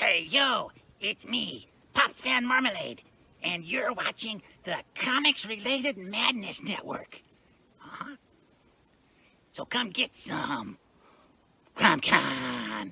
Hey, yo, it's me, Pops Van Marmalade, and you're watching the Comics-Related Madness Network. So come get some CromCon.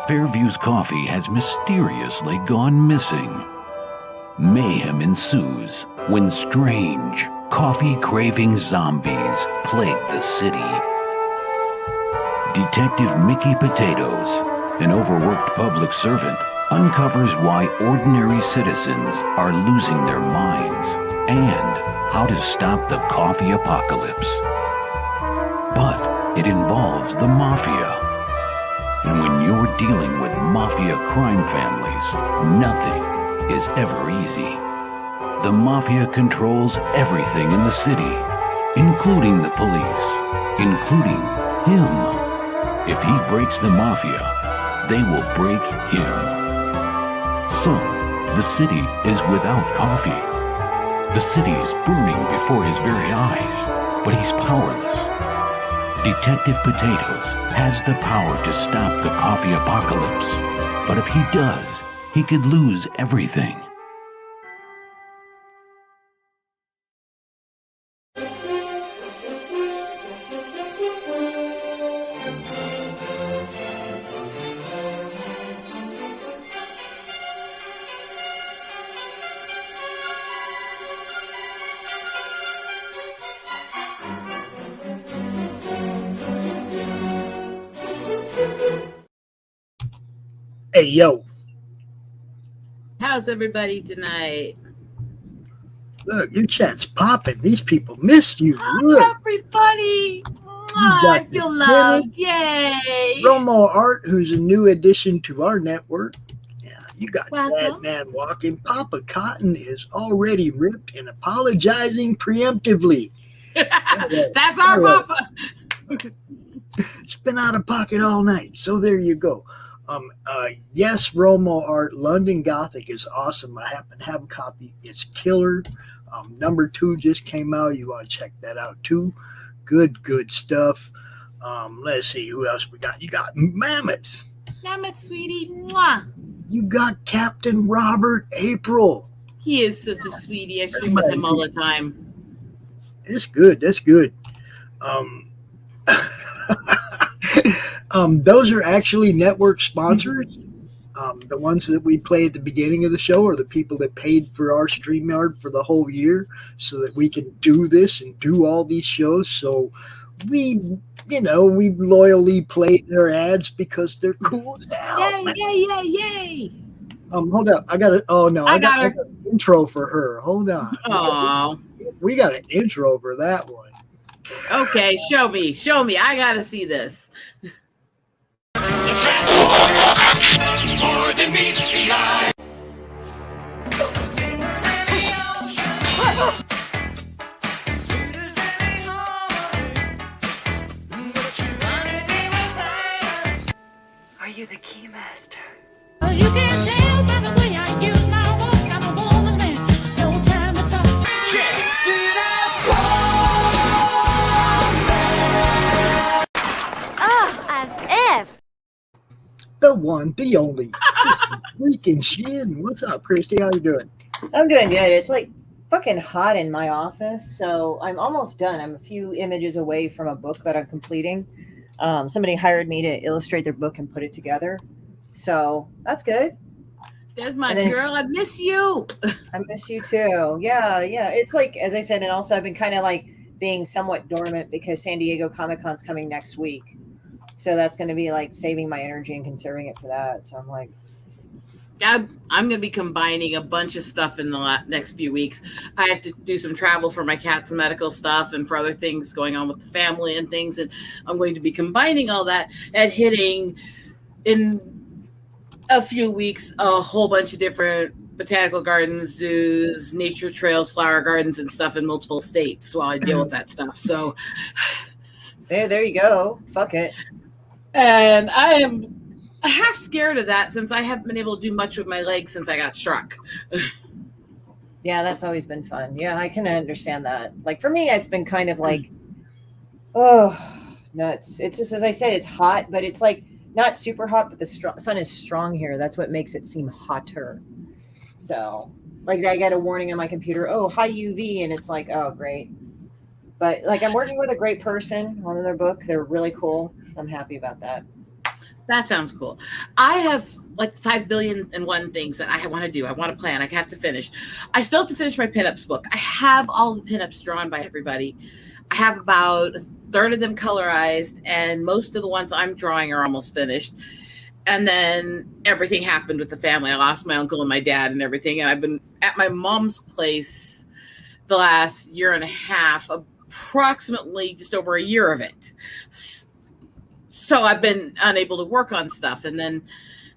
Fairview's coffee has mysteriously gone missing. Mayhem ensues when strange, coffee-craving zombies plague the city. Detective Mickey Potatoes, an overworked public servant, uncovers why ordinary citizens are losing their minds and how to stop the coffee apocalypse. But it involves the mafia. And when you're dealing with mafia crime families, nothing is ever easy. The mafia controls everything in the city, including the police, including him. If he breaks the mafia, they will break him. So, the city is without coffee. The city is burning before his very eyes, but he's powerless. Detective Potatoes has the power to stop the coffee apocalypse, but if he does, he could lose everything. Hey, yo. How's everybody tonight? Look, your chat's popping. These people missed you. Look. Everybody. I feel loved. Yay. Romo Art, who's a new addition to our network. Yeah, you got Welcome. Bad Man Walking. Papa Cotton is already ripped and apologizing preemptively. That's our Papa. It's been out of pocket all night. So there you go. Yes, Romo Art, London Gothic is awesome. I happen to have a copy. It's killer. Number 2 just came out. You want to check that out too. Good stuff. Let's see who else we got. You got Mammoth. Mammoth, sweetie. Mwah. You got Captain Robert April. He is such a sweetie. I stream with him all the time. That's good. Those are actually network sponsors. The ones that we play at the beginning of the show are the people that paid for our StreamYard for the whole year so that we can do this and do all these shows. So we loyally play their ads because they're cool as hell. Yay. Hold up. I got an intro for her. Hold on. Oh. We got an intro for that one. Okay, show me. I gotta see this. More than meets the eye. Are you the key master? You can tell by the way I use my walk. I'm a woman's man. No time to talk. As if. The one, the only, freaking Shinn. What's up, Christy? How you doing? I'm doing good. It's like fucking hot in my office, so I'm almost done. I'm a few images away from a book that I'm completing. Somebody hired me to illustrate their book and put it together, so that's good. There's my girl. I miss you. I miss you too. Yeah. It's like, as I said, and also I've been kind of like being somewhat dormant because San Diego Comic-Con's coming next week. So that's going to be like saving my energy and conserving it for that. So I'm like, I'm going to be combining a bunch of stuff in the next few weeks. I have to do some travel for my cat's medical stuff and for other things going on with the family and things. And I'm going to be combining all that and hitting in a few weeks a whole bunch of different botanical gardens, zoos, nature trails, flower gardens, and stuff in multiple states while I deal with that stuff. So there you go. Fuck it. And I am half scared of that since I haven't been able to do much with my legs since I got struck. Yeah, that's always been fun. Yeah, I can understand that. Like for me, it's been kind of like, oh, nuts. It's just, as I said, it's hot, but it's like not super hot, but the sun is strong here. That's what makes it seem hotter. So like I got a warning on my computer, oh, high UV. And it's like, oh, great. But like I'm working with a great person on their book. They're really cool. So I'm happy about that. That sounds cool. I have like 5 billion and one things that I want to do. I want to plan. I have to finish. I still have to finish my pinups book. I have all the pinups drawn by everybody. I have about a third of them colorized, and most of the ones I'm drawing are almost finished. And then everything happened with the family. I lost my uncle and my dad and everything. And I've been at my mom's place the last year and a half, approximately just over a year of it. So I've been unable to work on stuff. And then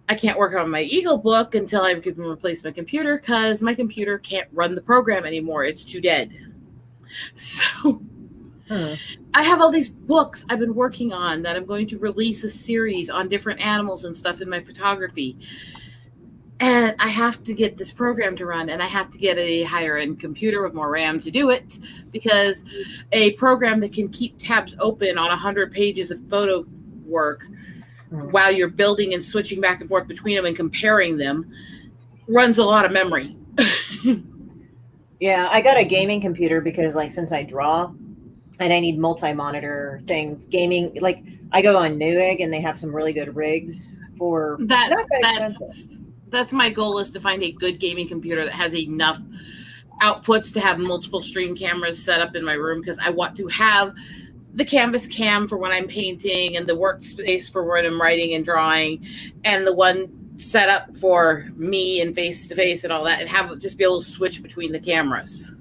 I can't work on my Eagle book until I can replace my computer because my computer can't run the program anymore. It's too dead. So I have all these books I've been working on that I'm going to release a series on different animals and stuff in my photography. And I have to get this program to run, and I have to get a higher end computer with more RAM to do it, because a program that can keep tabs open on 100 pages of photo work while you're building and switching back and forth between them and comparing them runs a lot of memory. Yeah, I got a gaming computer because like since I draw and I need multi-monitor things, gaming, like I go on Newegg and they have some really good rigs for not that expensive. That's my goal, is to find a good gaming computer that has enough outputs to have multiple stream cameras set up in my room, because I want to have the canvas cam for when I'm painting and the workspace for when I'm writing and drawing, and the one set up for me and face to face and all that, and have just be able to switch between the cameras.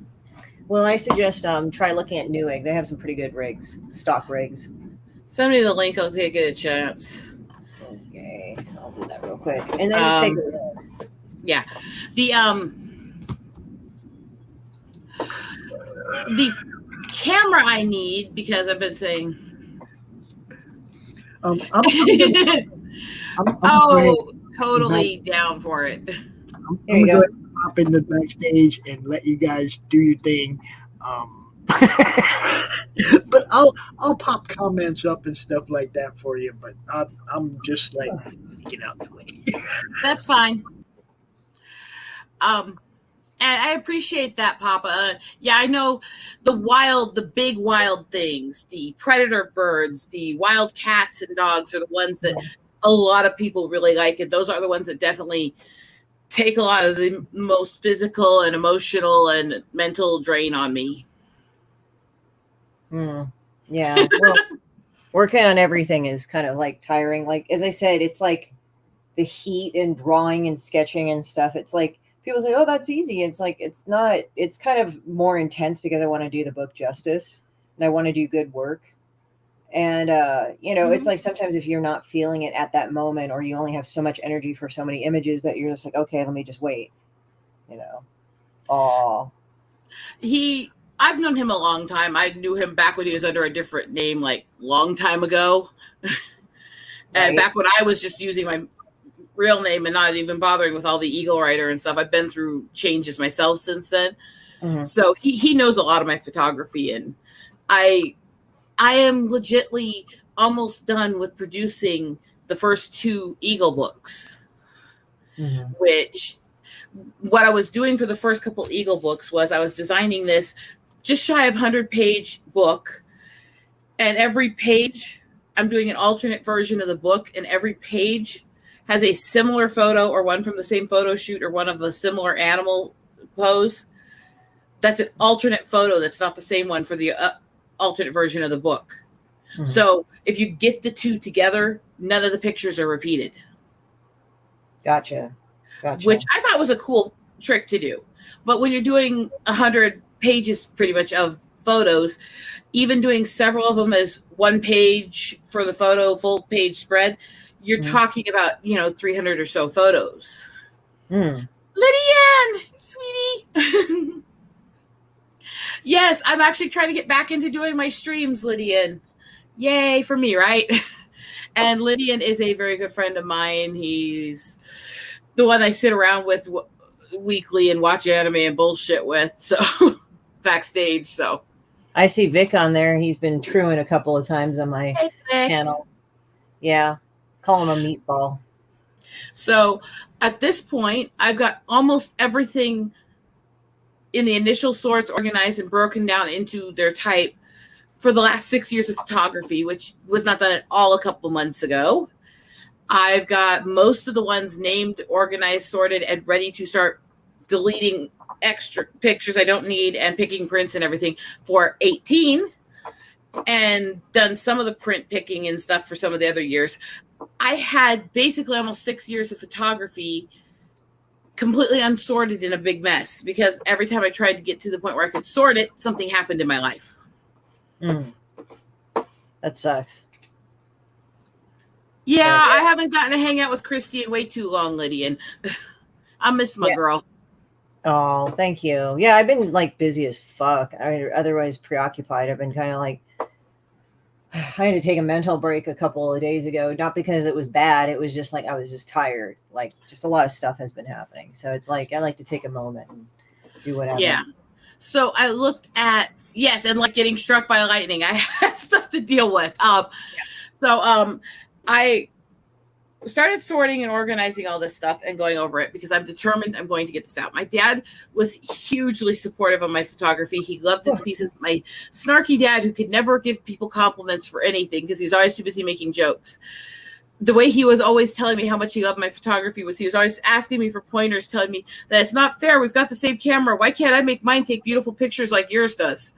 Well, I suggest try looking at Newegg. They have some pretty good rigs, stock rigs. Send me the link. I'll take it a chance. Okay, I'll do that real quick, and then just take a look. Yeah, the camera I need, because I've been saying. I'm Totally down for it. I'm gonna go ahead and hop in the backstage and let you guys do your thing. But I'll pop comments up and stuff like that for you. But I'm just like, get out the way. That's fine. And I appreciate that, Papa. Yeah, I know the big wild things, the predator birds, the wild cats and dogs are the ones that a lot of people really like. And those are the ones that definitely take a lot of the most physical and emotional and mental drain on me. Yeah. Well, working on everything is kind of like tiring. Like, as I said, it's like the heat and drawing and sketching and stuff. It's like, people say, oh, that's easy. It's like, it's not. It's kind of more intense because I want to do the book justice and I want to do good work. And, it's like sometimes if you're not feeling it at that moment, or you only have so much energy for so many images that you're just like, okay, let me just wait, I've known him a long time. I knew him back when he was under a different name, like long time ago. And back when I was just using my real name and not even bothering with all the Eagle Writer and stuff. I've been through changes myself since then. Mm-hmm. So he knows a lot of my photography, and I am legitly almost done with producing the first 2 Eagle books, which what I was doing for the first couple Eagle books was I was designing this just shy of 100-page book, and every page I'm doing an alternate version of the book, and every page has a similar photo or one from the same photo shoot or one of a similar animal pose. That's an alternate photo. That's not the same one for the alternate version of the book. Mm-hmm. So if you get the 2 together, none of the pictures are repeated. Gotcha. Which I thought was a cool trick to do. But when you're doing 100 pages pretty much of photos, even doing several of them as one page for the photo, full page spread, you're talking about, 300 or so photos. Lydian, sweetie. Yes, I'm actually trying to get back into doing my streams, Lydian. Yay for me, right? And Lydian is a very good friend of mine. He's the one I sit around with weekly and watch anime and bullshit with. So backstage. So I see Vic on there. He's been truing a couple of times on my channel. Yeah. Call him a meatball. So at this point, I've got almost everything in the initial sorts organized and broken down into their type for the last 6 years of photography, which was not done at all a couple months ago. I've got most of the ones named, organized, sorted, and ready to start deleting extra pictures I don't need and picking prints and everything for 18, and done some of the print picking and stuff for some of the other years. I had basically almost 6 years of photography completely unsorted in a big mess, because every time I tried to get to the point where I could sort it, something happened in my life. That sucks. Yeah, I haven't gotten to hang out with Christie in way too long, Lydian. I miss my girl. Oh, thank you. Yeah, I've been like busy as fuck. Otherwise preoccupied. I've been kind of like, I had to take a mental break a couple of days ago, not because it was bad. It was just like, I was just tired. Like, just a lot of stuff has been happening. So it's like, I like to take a moment and do whatever. Yeah. So I looked at, and like getting struck by lightning. I had stuff to deal with. So I started sorting and organizing all this stuff and going over it because I'm determined I'm going to get this out. My dad was hugely supportive of my photography. He loved it to pieces. My snarky dad, who could never give people compliments for anything because he's always too busy making jokes. The way he was always telling me how much he loved my photography was he was always asking me for pointers, telling me that it's not fair. We've got the same camera. Why can't I make mine take beautiful pictures like yours does?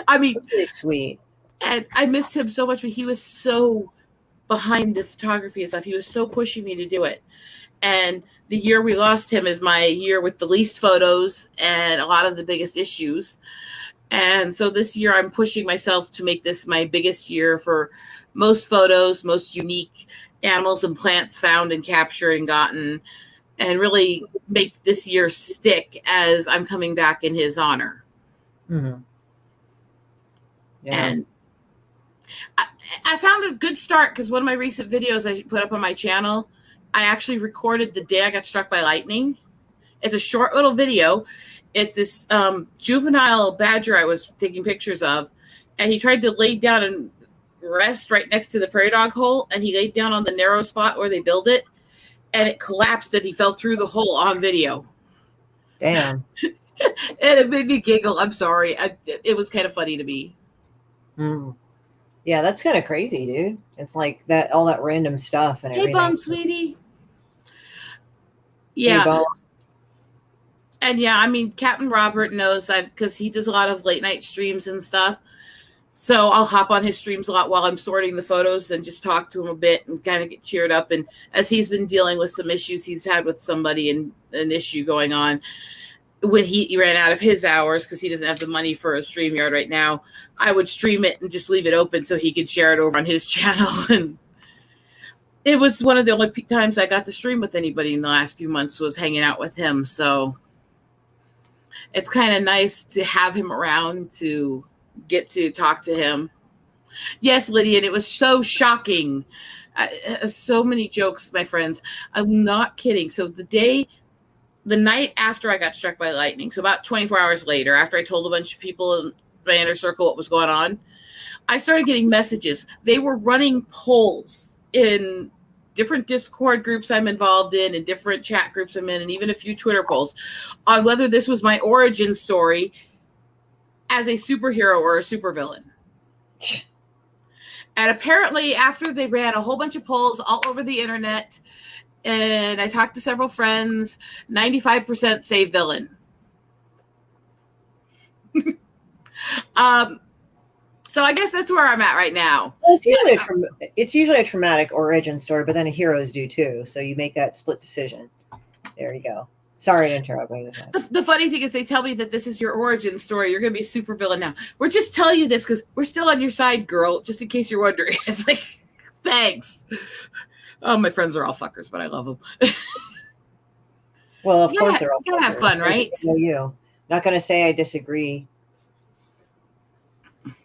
I mean, that's really sweet. And I missed him so much, but he was so behind the photography and stuff. He was so pushing me to do it. And the year we lost him is my year with the least photos and a lot of the biggest issues. And so this year I'm pushing myself to make this my biggest year for most photos, most unique animals and plants found and captured and gotten, and really make this year stick as I'm coming back in his honor. Mm-hmm. Yeah. And I found a good start because one of my recent videos I put up on my channel, I actually recorded the day I got struck by lightning. It's a short little video. It's this juvenile badger I was taking pictures of, and he tried to lay down and rest right next to the prairie dog hole, and he laid down on the narrow spot where they build it, and it collapsed and he fell through the hole on video. Damn. And it made me giggle. I'm sorry. It was kind of funny to me. Mm. Yeah, that's kind of crazy, dude. It's like that, all that random stuff and Hey, everything. Bone, sweetie. Yeah. Hey, Bone. And yeah, I mean, Captain Robert knows because he does a lot of late night streams and stuff. So I'll hop on his streams a lot while I'm sorting the photos and just talk to him a bit and kind of get cheered up. And as he's been dealing with some issues he's had with somebody and an issue going on, when he ran out of his hours because he doesn't have the money for a StreamYard right now, I would stream it and just leave it open so he could share it over on his channel. And it was one of the only times I got to stream with anybody in the last few months was hanging out with him. So it's kind of nice to have him around to get to talk to him. Yes, Lydia, and it was so shocking. So many jokes, my friends. I'm not kidding. So the night after I got struck by lightning, so about 24 hours later, after I told a bunch of people in my inner circle what was going on, I started getting messages. They were running polls in different Discord groups I'm involved in and different chat groups I'm in, and even a few Twitter polls on whether this was my origin story as a superhero or a supervillain. And apparently after they ran a whole bunch of polls all over the internet, and I talked to several friends, 95% say villain. So I guess that's where I'm at right now. Well, it's usually a traumatic origin story, but then heroes do too. So you make that split decision. There you go. Sorry to interrupt. The funny thing is they tell me that this is your origin story. You're going to be a super villain now. We're just telling you this because we're still on your side, girl, just in case you're wondering. It's like, thanks. Oh, my friends are all fuckers, but I love them. Well, of course they're all fuckers. You gotta have fun, right? You. Not going to say I disagree.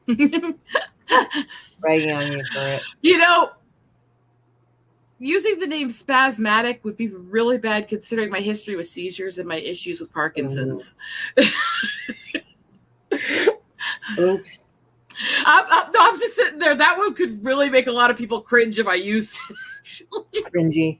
Bragging on you for it. You know, using the name spasmatic would be really bad considering my history with seizures and my issues with Parkinson's. Oops. I'm just sitting there. That one could really make a lot of people cringe if I used it. Actually. Cringy.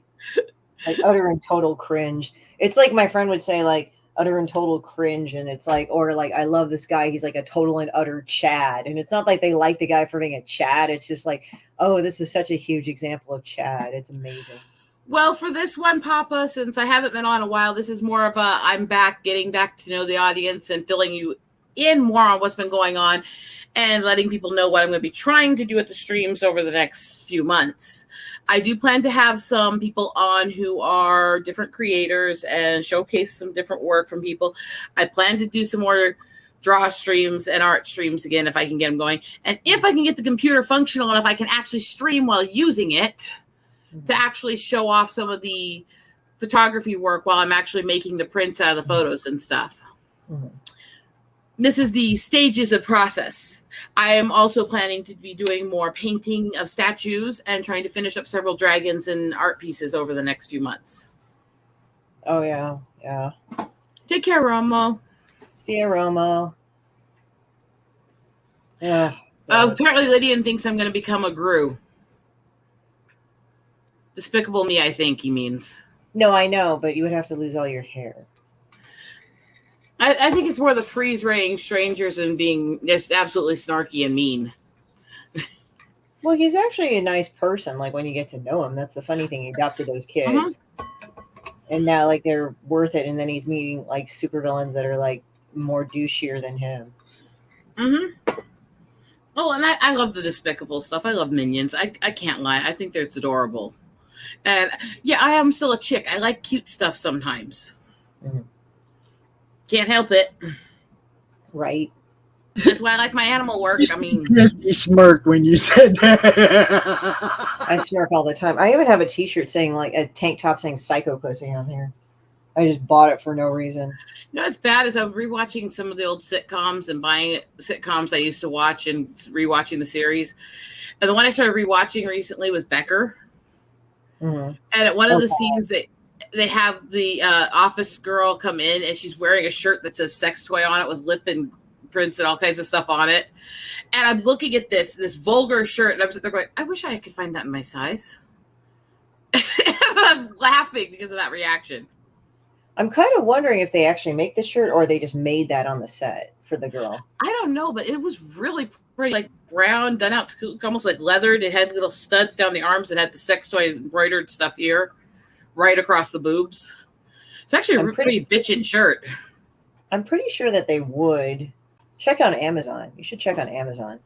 Like utter and total cringe. It's like my friend would say, like, utter and total cringe, and it's like, or like, I love this guy, he's like a total and utter Chad. And it's not like they like the guy for being a Chad. It's just like, oh, this is such a huge example of Chad. It's amazing. Well, for this one, Papa, since I haven't been on a while, this is more of a I'm back, getting back to know the audience and filling you in more on what's been going on and letting people know what I'm going to be trying to do at the streams over the next few months. I do plan to have some people on who are different creators and showcase some different work from people. I plan to do some more draw streams and art streams again if I can get them going. And if I can get the computer functional enough, I can actually stream while using it to actually show off some of the photography work while I'm actually making the prints out of the photos and stuff. Mm-hmm. This is the stages of process. I am also planning to be doing more painting of statues and trying to finish up several dragons and art pieces over the next few months. Oh, yeah. Yeah. Take care, Romo. See you, Romo. Yeah. Apparently, Lydian thinks I'm going to become a Gru. Despicable Me, I think he means. No, I know, but you would have to lose all your hair. I think it's more the freeze-raying strangers and being just absolutely snarky and mean. Well, he's actually a nice person. Like, when you get to know him, that's the funny thing. He adopted those kids. Mm-hmm. And now, like, they're worth it. And then he's meeting, like, supervillains that are, like, more douchier than him. Mm-hmm. Oh, and I love the despicable stuff. I love Minions. I can't lie. I think they're adorable. And yeah, I am still a chick. I like cute stuff sometimes. Mhm. Can't help it. Right. That's why I like my animal work. I mean, You smirk when you said that. I smirk all the time. I even have a T-shirt saying like a tank top saying "Psycho Pussy" on here. I just bought it for no reason. you know what's bad is I'm rewatching some of the old sitcoms and buying sitcoms I used to watch and rewatching the series. And the one I started rewatching recently was Becker. Mm-hmm. And at one of the scenes that they have the office girl come in and she's wearing a shirt that says sex toy on it with lip and prints and all kinds of stuff on it. And I'm looking at this vulgar shirt and I'm sitting there going, I wish I could find that in my size. I'm laughing because of that reaction. I'm kind of wondering if they actually make the shirt or they just made that on the set for the girl. I don't know, but it was really pretty, like brown, done out, almost like leathered. It had little studs down the arms and had the sex toy embroidered stuff here, right across the boobs. It's actually a pretty bitchin' shirt. I'm pretty sure that they would. Check on Amazon. You should check on Amazon.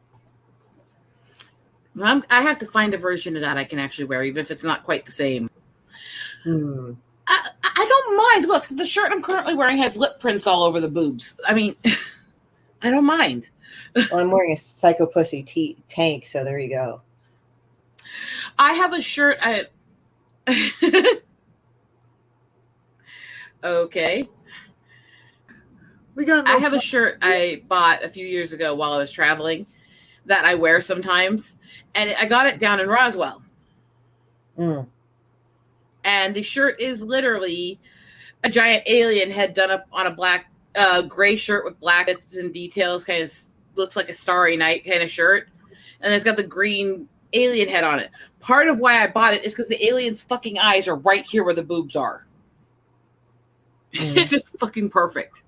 I have to find a version of that I can actually wear, even if it's not quite the same. I don't mind. Look, the shirt I'm currently wearing has lip prints all over the boobs. I mean, I don't mind. Well, I'm wearing a Psycho Pussy tank, so there you go. I have a shirt. Okay. I have a shirt I bought a few years ago while I was traveling that I wear sometimes, and I got it down in Roswell. And the shirt is literally a giant alien head done up on a black, gray shirt with black bits and details, kind of looks like a Starry Night kind of shirt, and it's got the green alien head on it. Part of why I bought it is because the alien's fucking eyes are right here where the boobs are. It's just fucking perfect.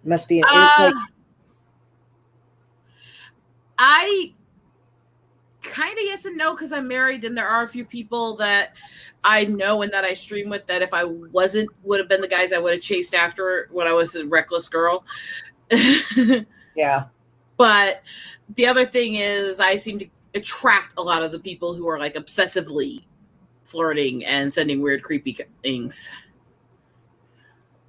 Must be. It's like I kind of yes and no because I'm married, and there are a few people that I know and that I stream with that if I wasn't would have been the guys I would have chased after when I was a reckless girl. Yeah. But the other thing is I seem to attract a lot of the people who are like obsessively flirting and sending weird, creepy things.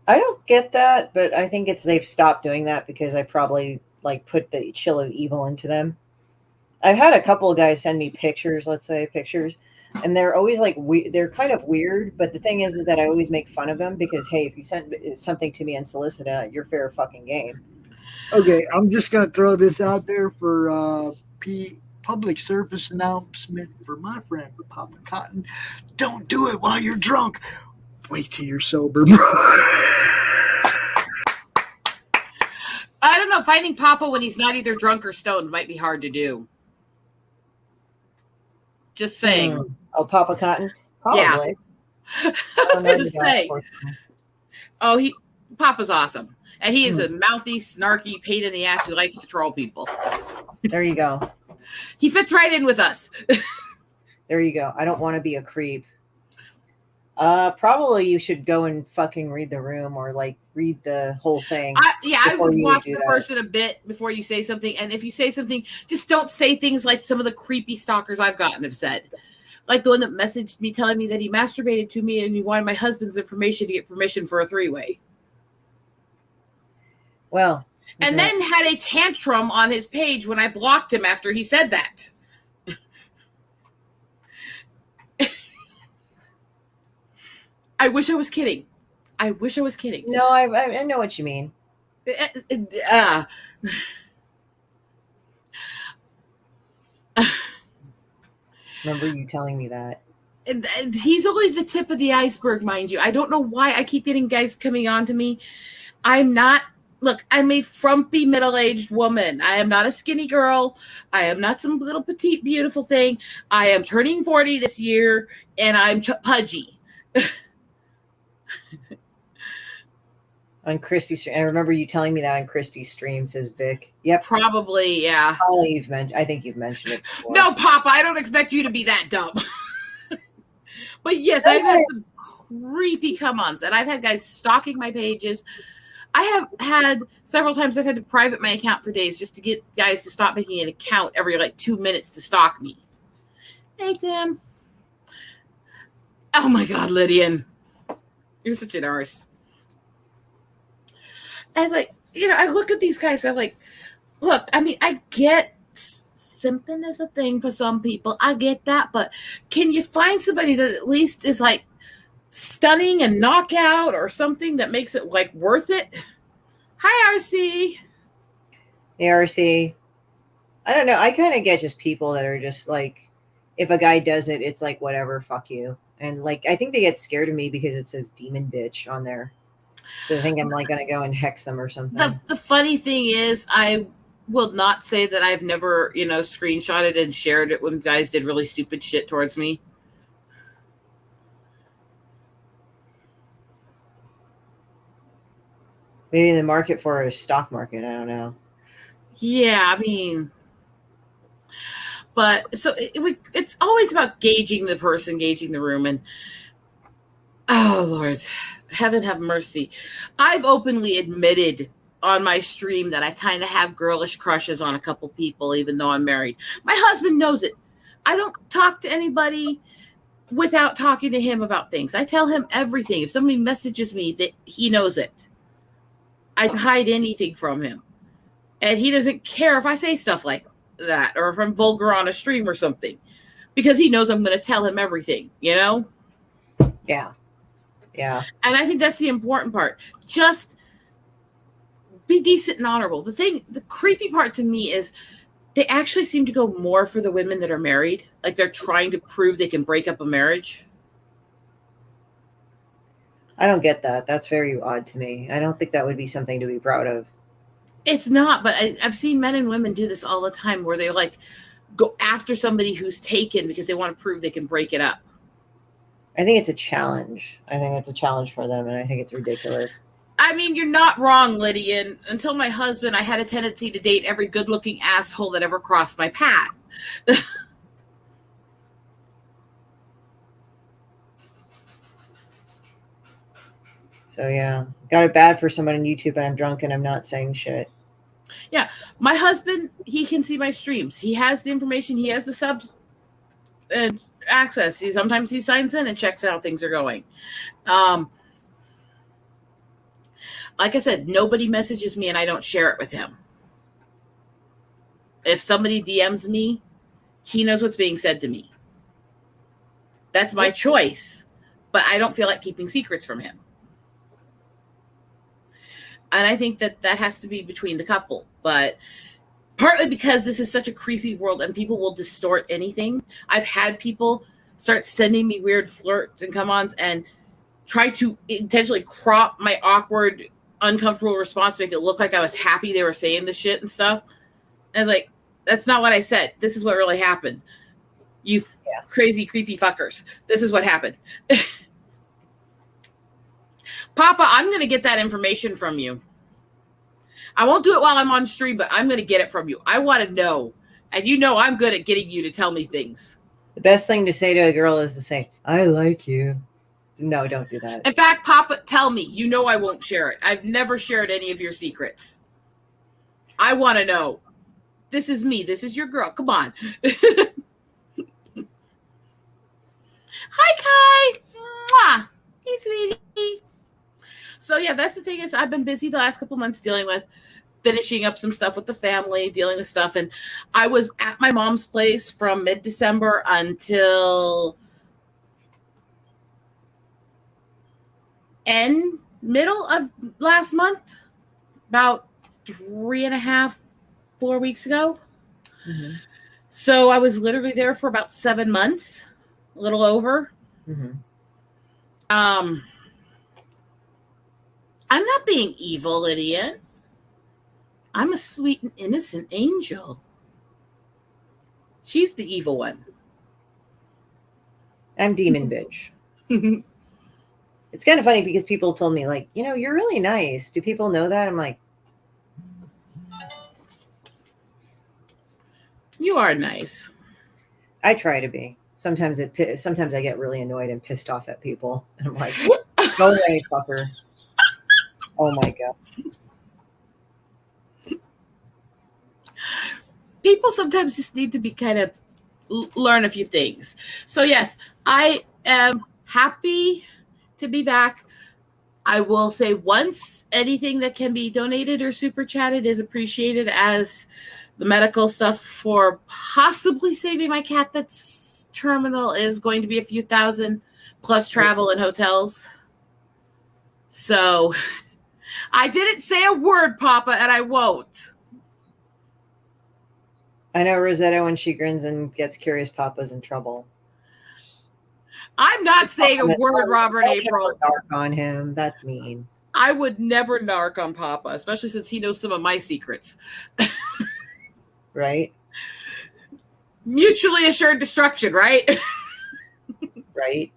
I don't get that, but I think they've stopped doing that because I probably like put the chill of evil into them. I've had a couple of guys send me pictures, and they're always like they're kind of weird. But the thing is that I always make fun of them because hey, if you send something to me unsolicited, you're fair fucking game. Okay, I'm just gonna throw this out there for public service announcement for my friend Papa Cotton. Don't do it while you're drunk. Wait till you're sober, bro. I don't know. Finding Papa when he's not either drunk or stoned might be hard to do. Just saying. Oh, Papa Cotton? Probably. Yeah. I was going to say. Oh, Papa's awesome. And he is a mouthy, snarky, pain in the ass who likes to troll people. There you go. He fits right in with us. There you go. I don't want to be a creep. Probably you should go and fucking read the room or like read the whole thing. I would watch the person a bit before you say something. And if you say something, just don't say things like some of the creepy stalkers I've gotten have said. Like the one that messaged me telling me that he masturbated to me and he wanted my husband's information to get permission for a three-way. Well. And then had a tantrum on his page when I blocked him after he said that. I wish I was kidding. No, I know what you mean. Remember you telling me that. And he's only the tip of the iceberg, mind you. I don't know why I keep getting guys coming on to me. I'm a frumpy middle-aged woman. I am not a skinny girl. I am not some little petite, beautiful thing. I am turning 40 this year, and I'm pudgy. On Christie stream. I remember you telling me that on Christie's stream, says Vic. Yep. Probably, yeah. I think you've mentioned it before. No, Papa, I don't expect you to be that dumb. But yes, I've had some creepy come-ons, and I've had guys stalking my pages. I have had several times I've had to private my account for days just to get guys to stop making an account every like 2 minutes to stalk me. Hey, Tim. Oh my God, Lydian. You're such an arse. And like, I look at these guys, I'm like, look, I mean, I get simping is a thing for some people. I get that, but can you find somebody that at least is like stunning and knockout or something that makes it like worth it? Hi, RC. The RC. I don't know. I kind of get just people that are just like, if a guy does it, it's like, whatever, fuck you. And like, I think they get scared of me because it says demon bitch on there. So I think I'm like going to go and hex them or something. The funny thing is, I will not say that I've never, screenshotted and shared it when guys did really stupid shit towards me. Maybe the market for a stock market. I don't know. Yeah, I mean, but so it's always about gauging the person, gauging the room, and oh Lord, heaven have mercy. I've openly admitted on my stream that I kind of have girlish crushes on a couple people, even though I'm married. My husband knows it. I don't talk to anybody without talking to him about things. I tell him everything. If somebody messages me, that he knows it. I don't hide anything from him. And he doesn't care if I say stuff like that or if I'm vulgar on a stream or something, because he knows I'm going to tell him everything, Yeah. And I think that's the important part. Just be decent and honorable. The creepy part to me is they actually seem to go more for the women that are married. Like they're trying to prove they can break up a marriage. I don't get that. That's very odd to me. I don't think that would be something to be proud of. It's not, but I've seen men and women do this all the time where they like go after somebody who's taken because they want to prove they can break it up. I think it's a challenge. I think it's a challenge for them, and I think it's ridiculous. I mean, you're not wrong, Lydian. Until my husband, I had a tendency to date every good-looking asshole that ever crossed my path. So, yeah. Got it bad for someone on YouTube, and I'm drunk, and I'm not saying shit. Yeah. My husband, he can see my streams. He has the information. He has the subs and access. Sometimes he signs in and checks out how things are going. Like I said, nobody messages me and I don't share it with him. If somebody DMs me, he knows what's being said to me. That's my choice, but I don't feel like keeping secrets from him. And I think that has to be between the couple, but partly because this is such a creepy world and people will distort anything. I've had people start sending me weird flirts and come-ons and try to intentionally crop my awkward, uncomfortable response to make it look like I was happy they were saying the shit and stuff. And like, that's not what I said. This is what really happened. You crazy, creepy fuckers. This is what happened. Papa, I'm going to get that information from you. I won't do it while I'm on stream, but I'm going to get it from you. I want to know. And you know I'm good at getting you to tell me things. The best thing to say to a girl is to say, I like you. No, don't do that. In fact, Papa, tell me. You know I won't share it. I've never shared any of your secrets. I want to know. This is me. This is your girl. Come on. Hi, Kai. Mwah. Hey, sweetie. So, yeah, that's the thing is I've been busy the last couple months dealing with finishing up some stuff with the family, dealing with stuff. And I was at my mom's place from mid-December until middle of last month, about 3.5, 4 weeks ago. Mm-hmm. So I was literally there for about 7 months, a little over. Mm-hmm. I'm not being evil, Lydia. I'm a sweet and innocent angel. She's the evil one. I'm demon bitch. It's kind of funny because people told me, like, you're really nice. Do people know that? I'm like, you are nice. I try to be. Sometimes I get really annoyed and pissed off at people. And I'm like, go away, fucker. Oh my God. People sometimes just need to be kind of learn a few things. So yes, I am happy to be back. I will say once anything that can be donated or super chatted is appreciated, as the medical stuff for possibly saving my cat that's terminal is going to be a few thousand plus travel and hotels. So I didn't say a word, Papa, and I won't. I know Rosetta, when she grins and gets curious, Papa's in trouble. I'm not saying a word, Robert Don't April. ever narc on him. That's mean. I would never narc on Papa, especially since he knows some of my secrets. Right? Mutually assured destruction, right? Right?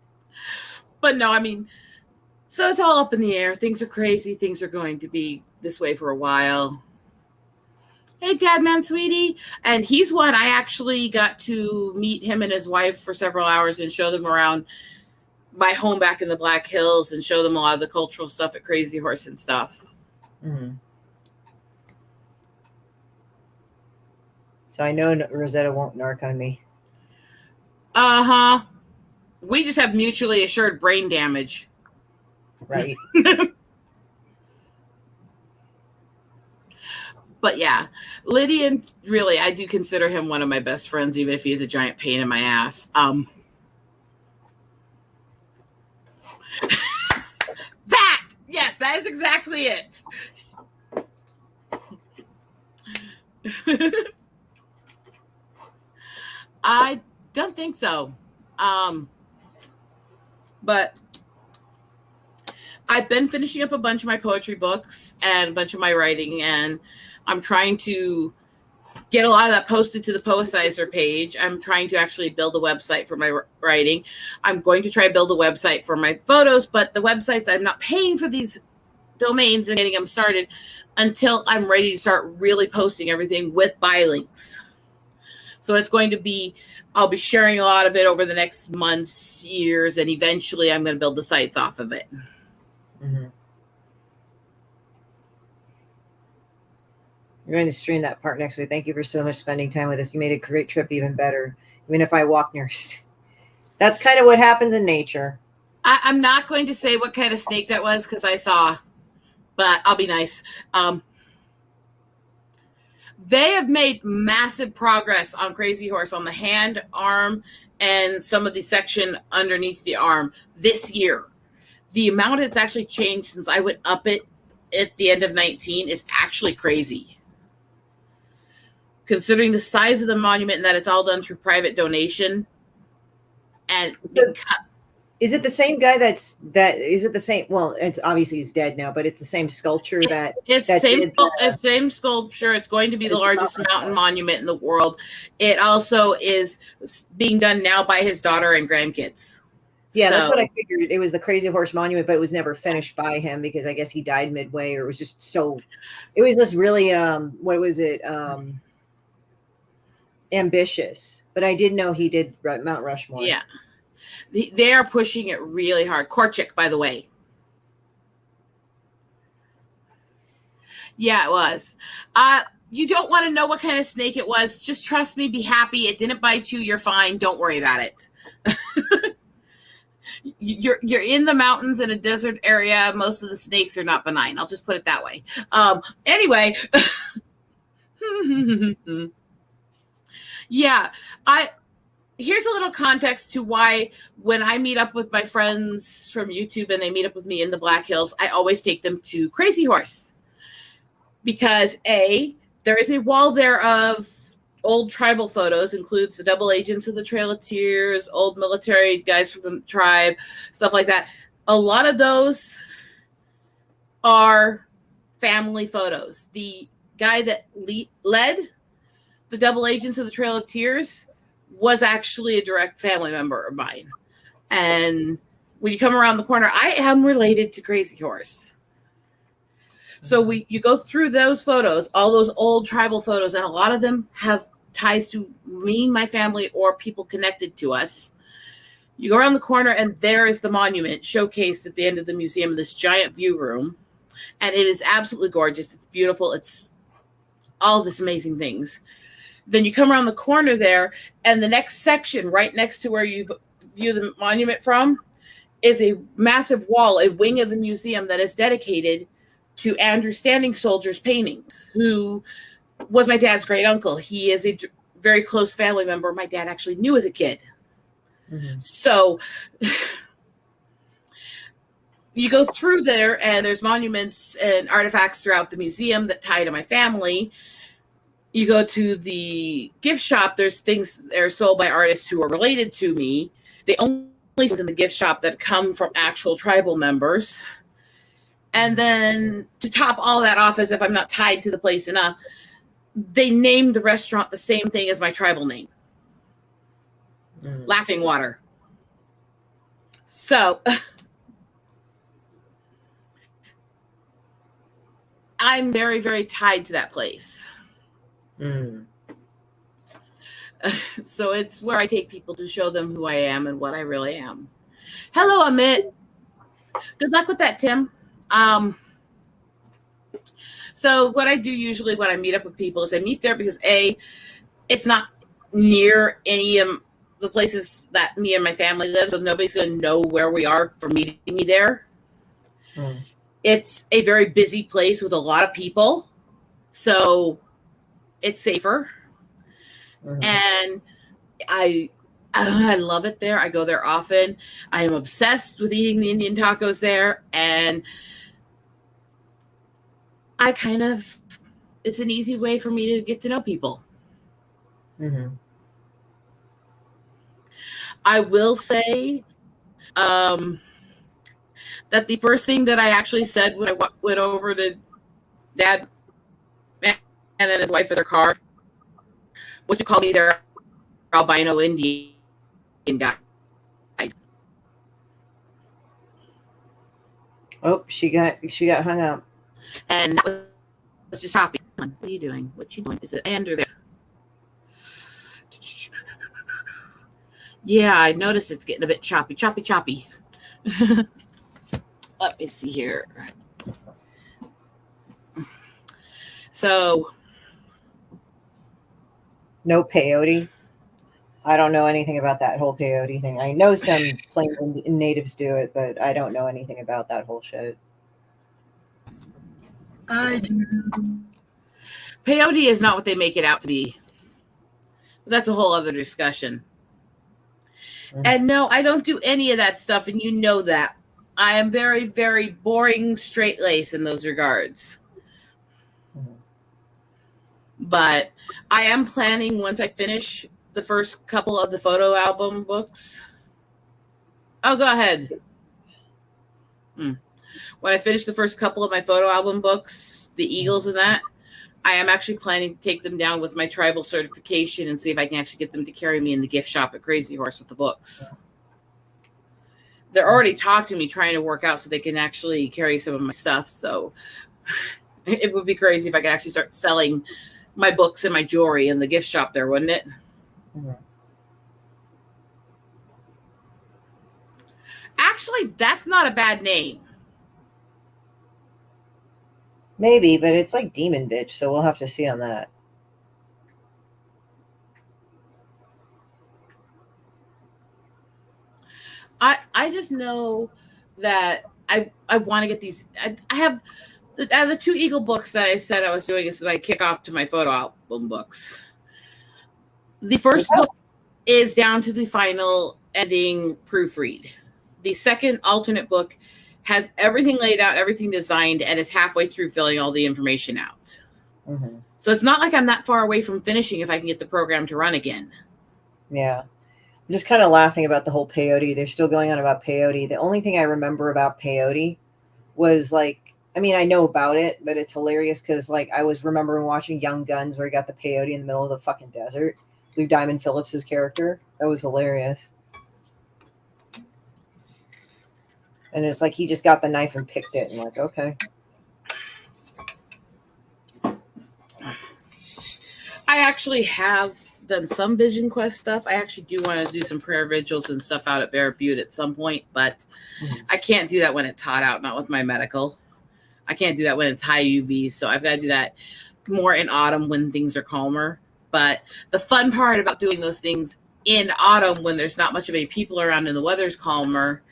But no, I mean, so it's all up in the air. Things are crazy. Things are going to be this way for a while. Hey, Dad, man, sweetie. And he's one I actually got to meet him and his wife for several hours and show them around my home back in the Black Hills and show them a lot of the cultural stuff at Crazy Horse and stuff. Mm-hmm. So I know Rosetta won't narc on me. Uh-huh. We just have mutually assured brain damage. Right? But yeah, Lydian, really, I do consider him one of my best friends, even if he's a giant pain in my ass. That! Yes, that is exactly it. I don't think so. But I've been finishing up a bunch of my poetry books and a bunch of my writing, and I'm trying to get a lot of that posted to the Poetizer page. I'm trying to actually build a website for my writing. I'm going to try to build a website for my photos, but the websites, I'm not paying for these domains and getting them started until I'm ready to start really posting everything with buy links. So it's going to be, I'll be sharing a lot of it over the next months, years, and eventually I'm going to build the sites off of it. Mm-hmm. We're going to stream that part next week. Thank you for so much spending time with us. You made a great trip even better, even if I walk nursed. That's kind of what happens in nature. I'm not going to say what kind of snake that was because I saw, but I'll be nice. They have made massive progress on Crazy Horse on the hand, arm, and some of the section underneath the arm this year. The amount it's actually changed since I went up it at the end of 19 is actually crazy. Considering the size of the monument and that it's all done through private donation. And is it the same guy is it the same? Well, it's obviously he's dead now, but it's the same sculpture it's same sculpture. It's going to be the largest mountain monument in the world. It also is being done now by his daughter and grandkids. Yeah, that's what I figured. It was the Crazy Horse Monument, but it was never finished by him because I guess he died midway, or it was just so. It was this really what was it? Ambitious, but I did know he did Mount Rushmore. Yeah, they are pushing it really hard. Korchik, by the way. Yeah, it was. You don't want to know what kind of snake it was. Just trust me. Be happy. It didn't bite you. You're fine. Don't worry about it. You're in the mountains in a desert area. Most of the snakes are not benign. I'll just put it that way. Anyway. Yeah, here's a little context to why when I meet up with my friends from YouTube and they meet up with me in the Black Hills, I always take them to Crazy Horse. Because there is a wall there of old tribal photos, includes the double agents of the Trail of Tears, old military guys from the tribe, stuff like that. A lot of those are family photos. The guy that led the double agents of the Trail of Tears was actually a direct family member of mine. And when you come around the corner, I am related to Crazy Horse. So you go through those photos, all those old tribal photos, and a lot of them have ties to me, my family, or people connected to us. You go around the corner and there is the monument showcased at the end of the museum in this giant view room. And it is absolutely gorgeous. It's beautiful. It's all this amazing things. Then you come around the corner there, and the next section, right next to where you view the monument from, is a massive wall, a wing of the museum that is dedicated to Andrew Standing Soldier's paintings, who was my dad's great uncle. He is a very close family member my dad actually knew as a kid. Mm-hmm. So you go through there, and there's monuments and artifacts throughout the museum that tie to my family. You go to the gift shop, there's things that are sold by artists who are related to me. The only things in the gift shop that come from actual tribal members. And then to top all that off, as if I'm not tied to the place enough, they named the restaurant the same thing as my tribal name. Laughing Water. So I'm very, very tied to that place. So it's where I take people to show them who I am and what I really am. Hello, Amit. Good luck with that, Tim. So what I do usually when I meet up with people is I meet there because A, it's not near any of the places that me and my family live, so nobody's going to know where we are for meeting me there. It's a very busy place with a lot of people, so it's safer. And I love it there. I go there often. I am obsessed with eating the Indian tacos there, and it's an easy way for me to get to know people. I will say that the first thing that I actually said when I went over to Dad and his wife in their car was to call me their albino Indian guy. Oh, she got hung up. And that was just choppy. What are you doing? What you doing? Is it and or there? Yeah, I noticed it's getting a bit choppy. Let me see here. So, no peyote. I don't know anything about that whole peyote thing. I know some plain natives do it, but I don't know anything about that whole shit. I do. Peyote is not what they make it out to be. But that's a whole other discussion. And no, I don't do any of that stuff, and you know that. I am very, very boring straight lace in those regards. But I am planning, once I finish the first couple of the photo album books. Oh, go ahead. When I finish the first couple of my photo album books, the Eagles and that, I am actually planning to take them down with my tribal certification and see if I can actually get them to carry me in the gift shop at Crazy Horse with the books. They're already talking to me, trying to work out so they can actually carry some of my stuff. So it would be crazy if I could actually start selling my books and my jewelry in the gift shop there, wouldn't it? Actually, that's not a bad name. Maybe, but it's like Demon Bitch, so we'll have to see on that. I just know that I want to get these. I have the two Eagle books that I said I was doing is my kickoff to my photo album books. The first book is down to the final ending proofread. The second alternate book has everything laid out, everything designed, and is halfway through filling all the information out. So it's not like I'm that far away from finishing if I can get the program to run again. Yeah. I'm just kind of laughing about the whole peyote. They're still going on about peyote. The only thing I remember about peyote was like, I mean, I know about it, but it's hilarious because like I was remembering watching Young Guns where he got the peyote in the middle of the fucking desert. Lou Diamond Phillips's character. That was hilarious. And it's like he just got the knife and picked it and like, okay. I actually have done some Vision Quest stuff. I actually do want to do some prayer vigils and stuff out at Bear Butte at some point, but I can't do that when it's hot out, not with my medical. I can't do that when it's high UV. So I've got to do that more in autumn when things are calmer. But the fun part about doing those things in autumn when there's not much of any people around and the weather's calmer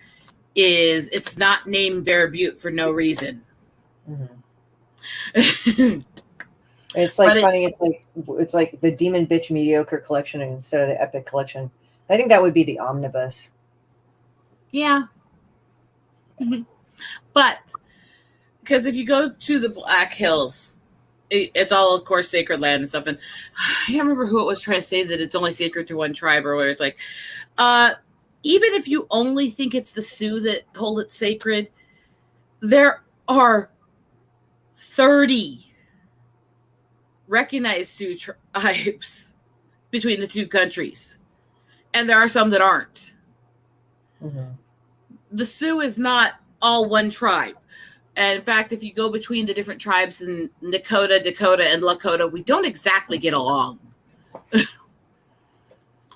is it's not named Bear Butte for no reason. Mm-hmm. It's like funny. It's like the Demon Bitch Mediocre collection instead of the Epic collection. I think that would be the omnibus. Yeah. Mm-hmm. But because if you go to the Black Hills, it's all, of course, sacred land and stuff. And I can't remember who it was trying to say that it's only sacred to one tribe, or where it's like, even if you only think it's the Sioux that hold it sacred, there are 30 recognized Sioux tribes between the two countries. And there are some that aren't. Mm-hmm. The Sioux is not all one tribe. And in fact, if you go between the different tribes in Dakota, and Lakota, we don't exactly get along.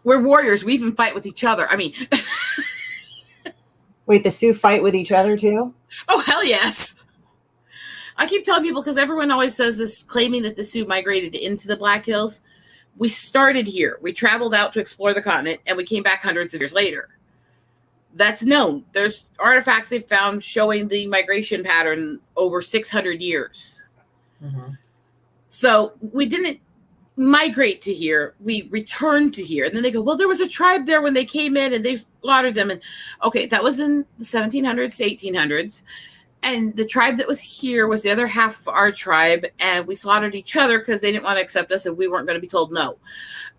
We're warriors. We even fight with each other. I mean... Wait, the Sioux fight with each other too? Oh, hell yes. I keep telling people, because everyone always says this, claiming that the Sioux migrated into the Black Hills. We started here. We traveled out to explore the continent, and we came back hundreds of years later. That's known. There's artifacts they've found showing the migration pattern over 600 years. Mm-hmm. So we didn't migrate to here. We returned to here. And then they go, well, there was a tribe there when they came in and they slaughtered them. And okay, that was in the 1700s to 1800s. And the tribe that was here was the other half of our tribe. And we slaughtered each other because they didn't want to accept us and we weren't going to be told no.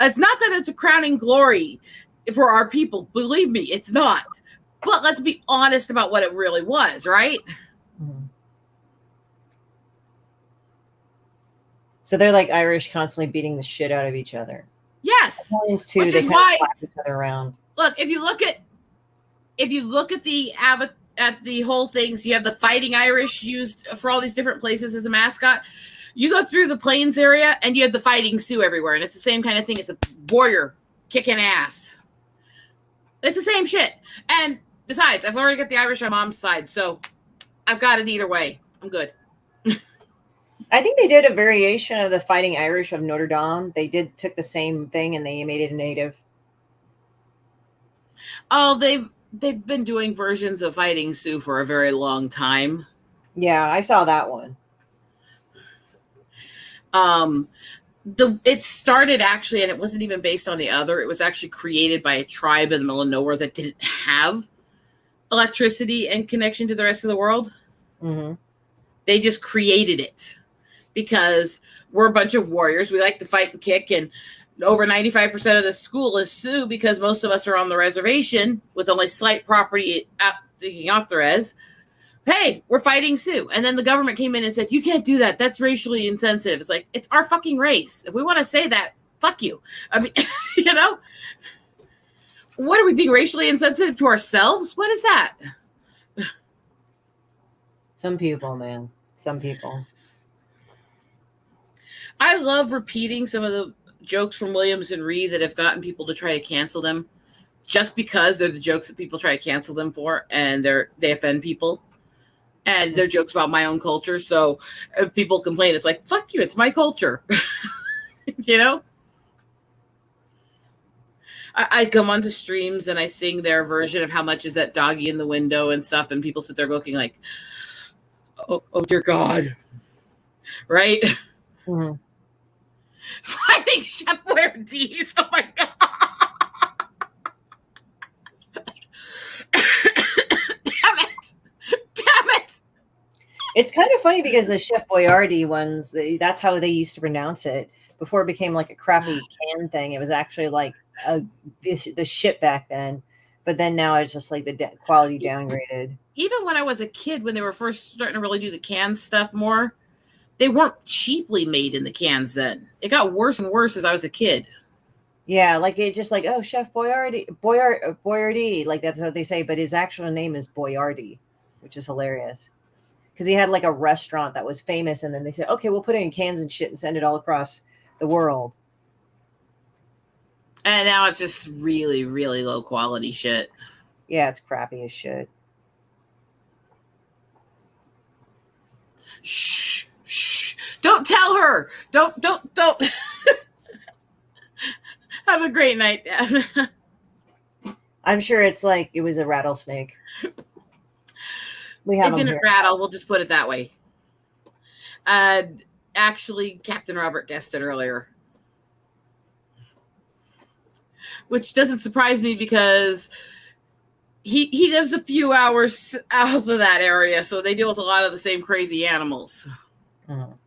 It's not that it's a crowning glory for our people. Believe me, it's not. But let's be honest about what it really was, right? Mm-hmm. So they're like Irish, constantly beating the shit out of each other. Yes. Too, which they is why slap each other around. Look, if you look at the whole things, you have the Fighting Irish used for all these different places as a mascot. You go through the Plains area and you have the Fighting Sioux everywhere, and it's the same kind of thing. It's a warrior kicking ass. It's the same shit. And besides, I've already got the Irish on mom's side, so I've got it either way. I'm good. I think they did a variation of the Fighting Irish of Notre Dame. They took the same thing and they made it a native. Oh, they've been doing versions of Fighting Sioux for a very long time. Yeah, I saw that one. It started actually, and it wasn't even based on the other. It was actually created by a tribe in the middle of nowhere that didn't have electricity and connection to the rest of the world. Mm-hmm. They just created it because we're a bunch of warriors. We like to fight and kick, and over 95% of the school is Sioux because most of us are on the reservation with only slight property taking off the res. Hey, we're fighting Sioux. And then the government came in and said, you can't do that. That's racially insensitive. It's like, it's our fucking race. If we want to say that, fuck you. I mean, you know, what are we being racially insensitive to ourselves? What is that? Some people, man. Some people. I love repeating some of the jokes from Williams and Reed that have gotten people to try to cancel them just because they're the jokes that people try to cancel them for, and they offend people. And they're jokes about my own culture. So if people complain, it's like, fuck you, it's my culture. You know? I come onto streams and I sing their version of How Much Is That Doggy in the Window and stuff. And people sit there looking like, oh dear God. Right? Mm-hmm. Fighting Chef Boyardee's. Oh my God. Damn it. It's kind of funny because the Chef Boyardee ones, that's how they used to pronounce it before it became like a crappy can thing. It was actually like the shit back then. But then now it's just like the quality downgraded. Even when I was a kid, when they were first starting to really do the can stuff more, they weren't cheaply made in the cans then. It got worse and worse as I was a kid. Yeah, like it just like, oh, Chef Boyardee, like that's what they say, but his actual name is Boyardee, which is hilarious. Because he had like a restaurant that was famous, and then they said, okay, we'll put it in cans and shit and send it all across the world. And now it's just really, really low quality shit. Yeah, it's crappy as shit. Shh, shh. Don't tell her. Don't. Have a great night, Dad. I'm sure it's like it was a rattlesnake. We have It them didn't here. rattle. We'll just put it that way. Actually, Captain Robert guessed it earlier, which doesn't surprise me because he lives a few hours out of that area, so they deal with a lot of the same crazy animals. Mhm.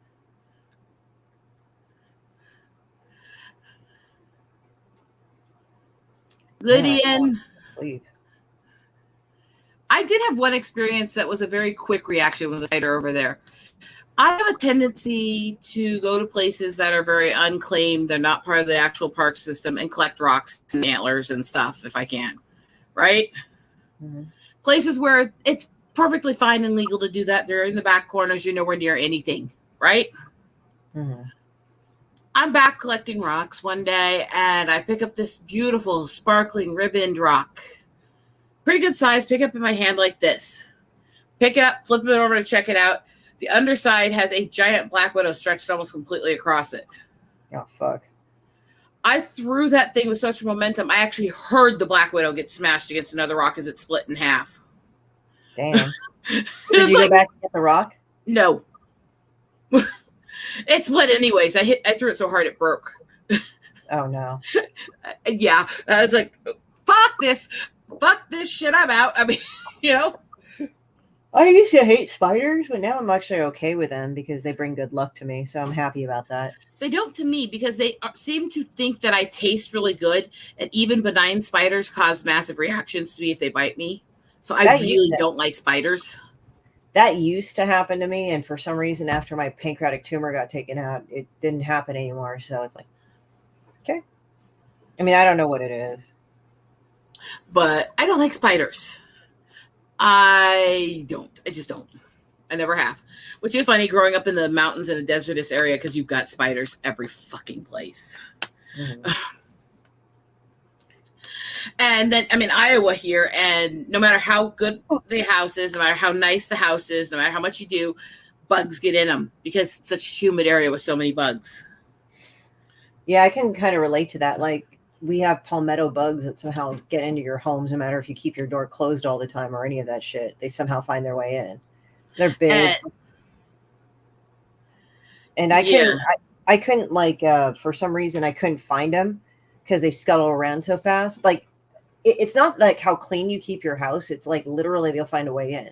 Lydian, Sleep. I did have one experience that was a very quick reaction with a spider over there. I have a tendency to go to places that are very unclaimed. They're not part of the actual park system and collect rocks and antlers and stuff if I can, right? Mhm. Places where it's perfectly fine and legal to do that. They're in the back corners. You're nowhere near anything, right? Mhm. I'm back collecting rocks one day, and I pick up this beautiful, sparkling ribboned rock. Pretty good size. Pick up in my hand like this. Pick it up, flip it over to check it out. The underside has a giant black widow stretched almost completely across it. Oh, fuck. I threw that thing with such momentum, I actually heard the black widow get smashed against another rock as it split in half. Damn. Did It's you like, go back and get the rock? no. It split anyways. I threw it so hard it broke. Oh, no. Yeah. I was like, fuck this shit, I'm out. I mean, you know? I used to hate spiders, but now I'm actually okay with them because they bring good luck to me. So I'm happy about that. They don't to me because they seem to think that I taste really good, and even benign spiders cause massive reactions to me if they bite me. So I really don't like spiders. That used to happen to me, and for some reason, after my pancreatic tumor got taken out, it didn't happen anymore. So it's like, okay. I mean, I don't know what it is. But I don't like spiders. I just don't. I never have. Which is funny growing up in the mountains in a desertous area because you've got spiders every fucking place. Mhm. And then I'm in Iowa here, and no matter how good the house is, no matter how nice the house is, no matter how much you do, bugs get in them because it's such a humid area with so many bugs. Yeah, I can kind of relate to that. Like, we have palmetto bugs that somehow get into your homes, no matter if you keep your door closed all the time or any of that shit. They somehow find their way in. They're big. And I couldn't like, for some reason, I couldn't find them because they scuttle around so fast. Like, it's not like how clean you keep your house. It's like literally they'll find a way in.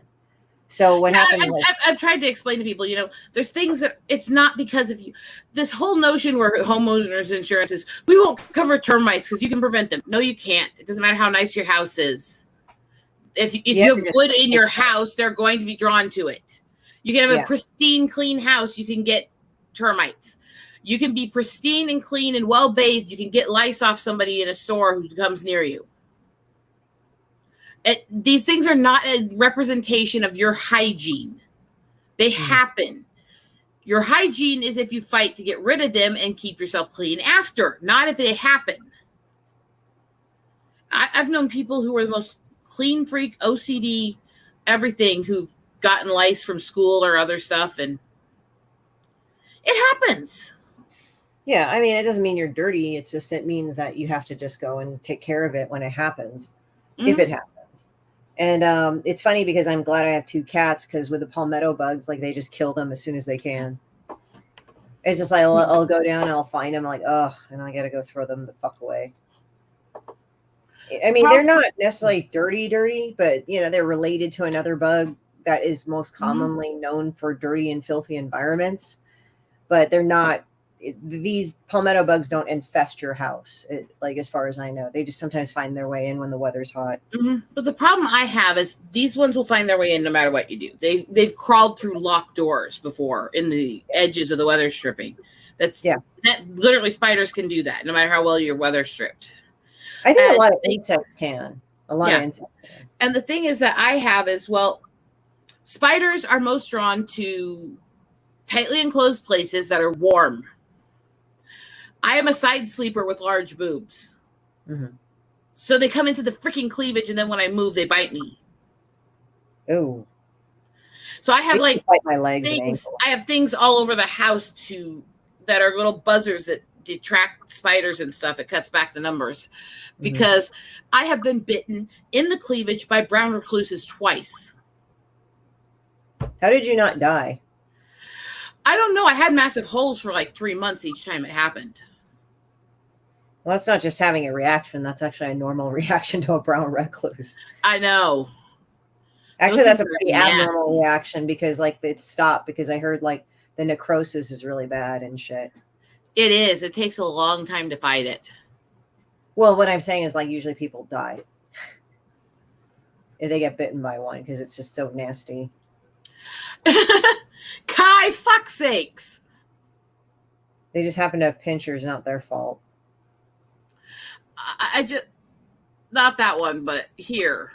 So what happened? I've tried to explain to people, there's things that it's not because of you. This whole notion where homeowners insurance is, we won't cover termites because you can prevent them. No, you can't. It doesn't matter how nice your house is. If you have wood in your house, they're going to be drawn to it. You can have a pristine, clean house. You can get termites. You can be pristine and clean and well bathed. You can get lice off somebody in a store who comes near you. These things are not a representation of your hygiene. They happen. Your hygiene is if you fight to get rid of them and keep yourself clean after, not if they happen. I've known people who are the most clean freak, OCD, everything, who've gotten lice from school or other stuff, and it happens. Yeah, I mean, it doesn't mean you're dirty. It's just, it means that you have to just go and take care of it when it happens, if it happens. And it's funny because I'm glad I have 2 cats, because with the palmetto bugs, like, they just kill them as soon as they can. It's just like, I'll go down and I'll find them, like, oh, and I got to go throw them the fuck away. I mean, they're not necessarily dirty, but, they're related to another bug that is most commonly known for dirty and filthy environments. But they're not, these palmetto bugs don't infest your house, like, as far as I know. They just sometimes find their way in when the weather's hot. But the problem I have is these ones will find their way in no matter what you do. They've crawled through locked doors before in the edges of the weather stripping. That literally, spiders can do that no matter how well you're weather stripped. I think a lot of insects can. A lot of insects can. And the thing is that I have is, well, spiders are most drawn to tightly enclosed places that are warm. I am a side sleeper with large boobs. So they come into the freaking cleavage, and then when I move, they bite me. Oh. So I have used to like bite my legs and things. ankles. I have things all over the house that are little buzzers that detract spiders and stuff. It cuts back the numbers because I have been bitten in the cleavage by brown recluses twice. How did you not die? I don't know. I had massive holes for like 3 months each time it happened. Well, that's not just having a reaction. That's actually a normal reaction to a brown recluse. I know. Actually, Those that's a things are pretty nasty. abnormal reaction because like it stopped because I heard like the necrosis is really bad and shit. It is. It takes a long time to fight it. Well, what I'm saying is like usually people die if they get bitten by one because it's just so nasty. Kai, fuck sakes. They just happen to have pinchers, not their fault. I just, not that one, but here.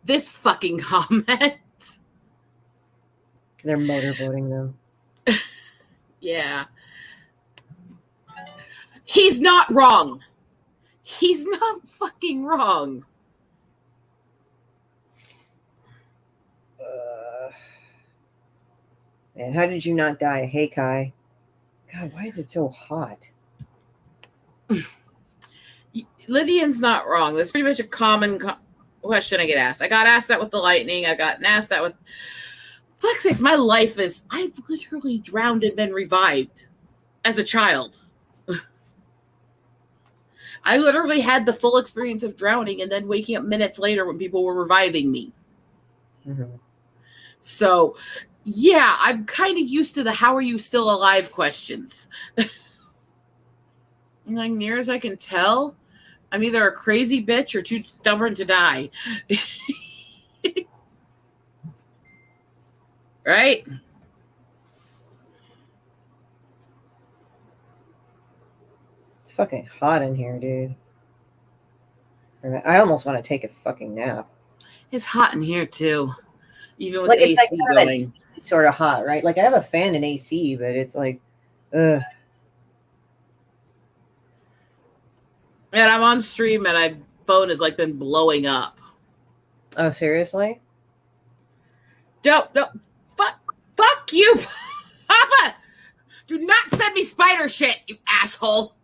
This fucking comment. They're motorboating them. Yeah. He's not wrong. He's not fucking wrong. Man, how did you not die? Hey, Kai. God, why is it so hot? Lydian's not wrong. That's pretty much a common question I get asked. I got asked that with the lightning. I got asked that with... Fuck sakes, my life is... I've literally drowned and been revived as a child. I literally had the full experience of drowning and then waking up minutes later when people were reviving me. Mm-hmm. So, yeah, I'm kind of used to the how are you still alive questions. Like, near as I can tell, I'm either a crazy bitch or too stubborn to die. Right? It's fucking hot in here, dude. I almost want to take a fucking nap. It's hot in here, too. Even with Like AC it's like going. sort of hot, right? Like I have a fan and AC, but it's like, ugh. And I'm on stream and my phone has like been blowing up. Oh, seriously? No, fuck you, Papa. Do not send me spider shit, you asshole.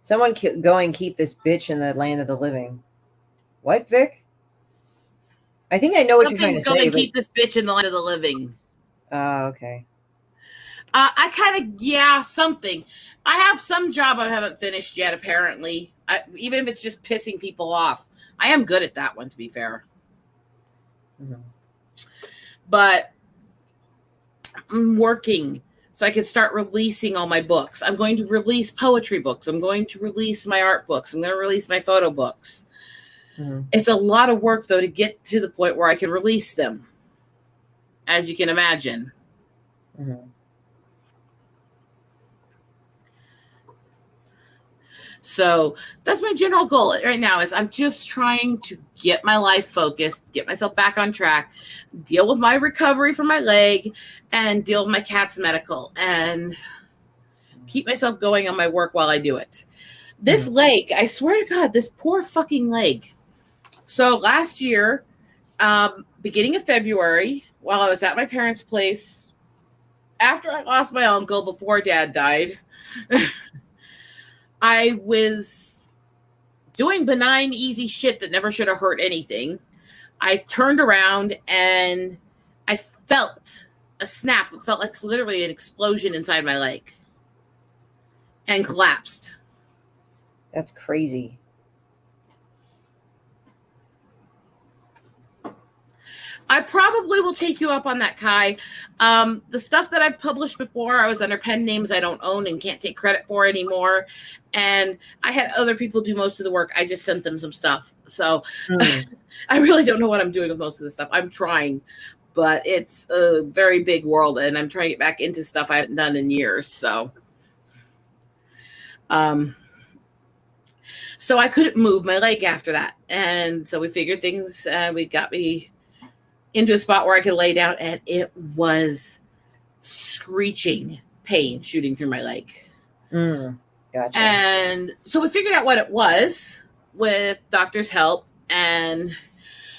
Someone go and keep this bitch in the land of the living. What, Vic? I think I know what you're trying to Something's say. going to keep this bitch in the land of the living. Oh, okay. I kind of, yeah, something. I have some job I haven't finished yet, apparently. Even if it's just pissing people off. I am good at that one, to be fair. Mm-hmm. But I'm working so I can start releasing all my books. I'm going to release poetry books. I'm going to release my art books. I'm going to release my photo books. Mm-hmm. It's a lot of work, though, to get to the point where I can release them, as you can imagine. Mm-hmm. So that's my general goal right now is I'm just trying to get my life focused, get myself back on track, deal with my recovery from my leg, and deal with my cat's medical, and keep myself going on my work while I do it. This leg, I swear to God, this poor fucking leg. So last year, beginning of February, while I was at my parents' place, after I lost my uncle before Dad died, I was doing benign, easy shit that never should have hurt anything. I turned around and I felt a snap. It felt like literally an explosion inside my leg and collapsed. That's crazy. I probably will take you up on that, Kai. The stuff that I've published before, I was under pen names I don't own and can't take credit for anymore. And I had other people do most of the work. I just sent them some stuff. So I really don't know what I'm doing with most of the stuff. I'm trying, but it's a very big world, and I'm trying to get back into stuff I haven't done in years. So I couldn't move my leg after that. And so we figured things, we got me into a spot where I could lay down, and it was screeching pain shooting through my leg. Gotcha. And so we figured out what it was with doctor's help. And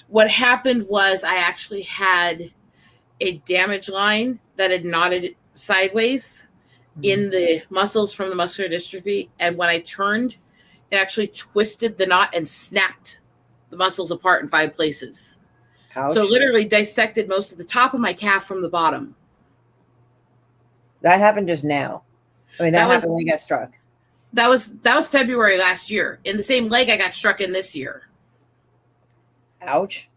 what happened was I actually had a damage line that had knotted sideways in the muscles from the muscular dystrophy. And when I turned, it actually twisted the knot and snapped the muscles apart in 5 places. Ouch. So literally dissected most of the top of my calf from the bottom. That happened just now. I mean, that was- happened when you got struck. That was February last year. In the same leg I got struck in this year. Ouch.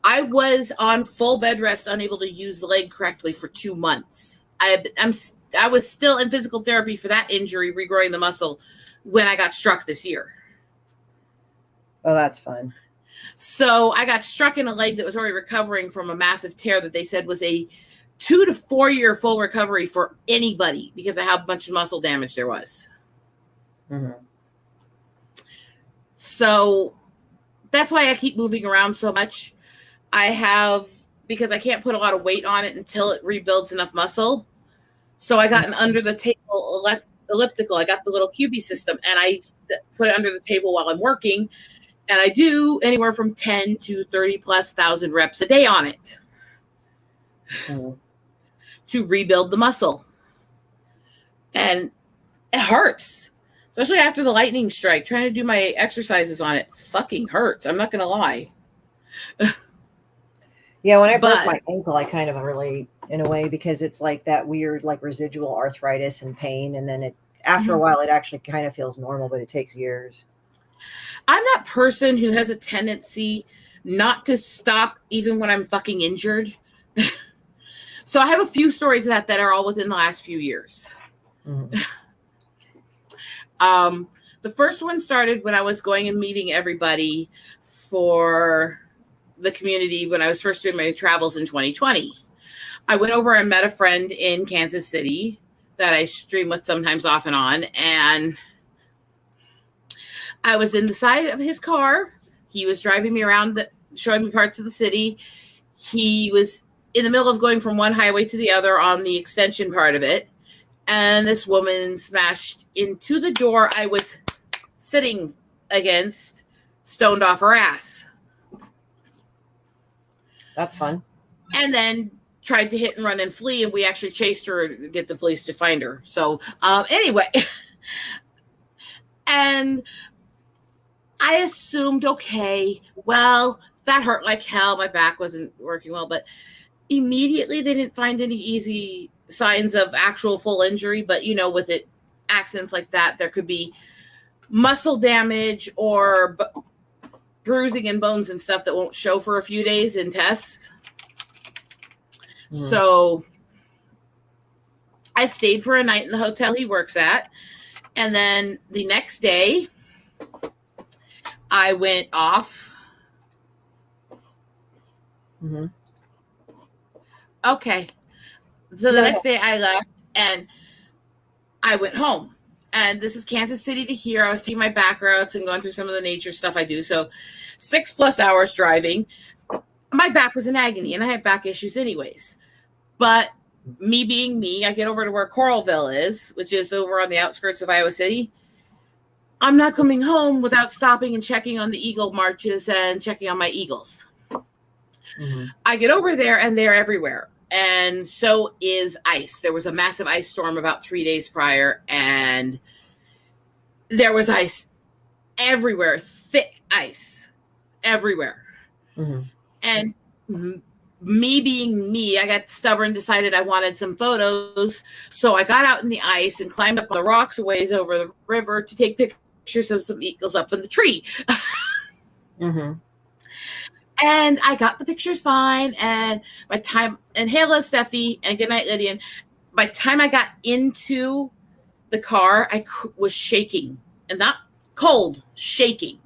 I was on full bed rest, unable to use the leg correctly for 2 months. I was still in physical therapy for that injury, regrowing the muscle, when I got struck this year. Oh, that's fun. So I got struck in a leg that was already recovering from a massive tear that they said was a 2 to 4 year full recovery for anybody because of how much muscle damage there was. Mm-hmm. So that's why I keep moving around so much. Because I can't put a lot of weight on it until it rebuilds enough muscle. So I got an under the table elliptical. I got the little QB system and I put it under the table while I'm working. And I do anywhere from 10 to 30 plus thousand reps a day on it to rebuild the muscle. And it hurts, especially after the lightning strike. Trying to do my exercises on it fucking hurts. I'm not going to lie. Yeah, when I broke my ankle, I kind of relate in a way because it's like that weird, like residual arthritis and pain. And then after a while, it actually kind of feels normal, but it takes years. I'm that person who has a tendency not to stop even when I'm fucking injured. So I have a few stories of that are all within the last few years. Mm-hmm. The first one started when I was going and meeting everybody for the community when I was first doing my travels in 2020. I went over and met a friend in Kansas City that I stream with sometimes off and on. And I was in the side of his car. He was driving me around, showing me parts of the city. He was in the middle of going from one highway to the other on the extension part of it. And this woman smashed into the door I was sitting against, stoned off her ass. That's fun. And then tried to hit and run and flee, and we actually chased her to get the police to find her. So anyway, and I assumed, okay, well, that hurt like hell. My back wasn't working well, but immediately they didn't find any easy signs of actual full injury. But, you know, with it, accidents like that, there could be muscle damage or bruising and bones and stuff that won't show for a few days in tests. So I stayed for a night in the hotel he works at. And then the next day I went off. Mm-hmm. Okay. So the next day I left and I went home. And this is Kansas City to here. I was taking my back routes and going through some of the nature stuff I do. So 6+ hours driving. My back was in agony and I had back issues anyways. But me being me, I get over to where Coralville is, which is over on the outskirts of Iowa City. I'm not coming home without stopping and checking on the eagle marches and checking on my eagles. Mm-hmm. I get over there and they're everywhere. And so is ice. There was a massive ice storm about 3 days prior, and there was ice everywhere, thick ice everywhere. Mm-hmm. And me being me, I got stubborn, decided I wanted some photos. So I got out in the ice and climbed up on the rocks a ways over the river to take pictures of some eagles up in the tree. Mm-hmm. And I got the pictures fine. And by time, and hello, Steffi, and good night, Lydian. By the time I got into the car, I was shaking, and not cold, shaking.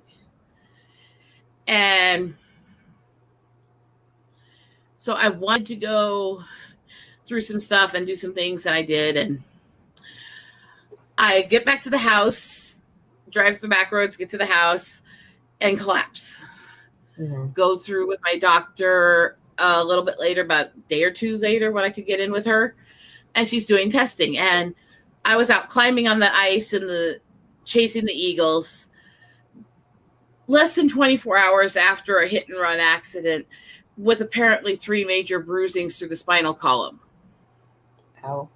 And so I wanted to go through some stuff and do some things, and I did. And I get back to the house, drive the back roads, get to the house, and collapse. Mm-hmm. Go through with my doctor a little bit later, about a day or two later, when I could get in with her, and she's doing testing. And I was out climbing on the ice and chasing the eagles less than 24 hours after a hit and run accident with apparently 3 major bruisings through the spinal column. Ow.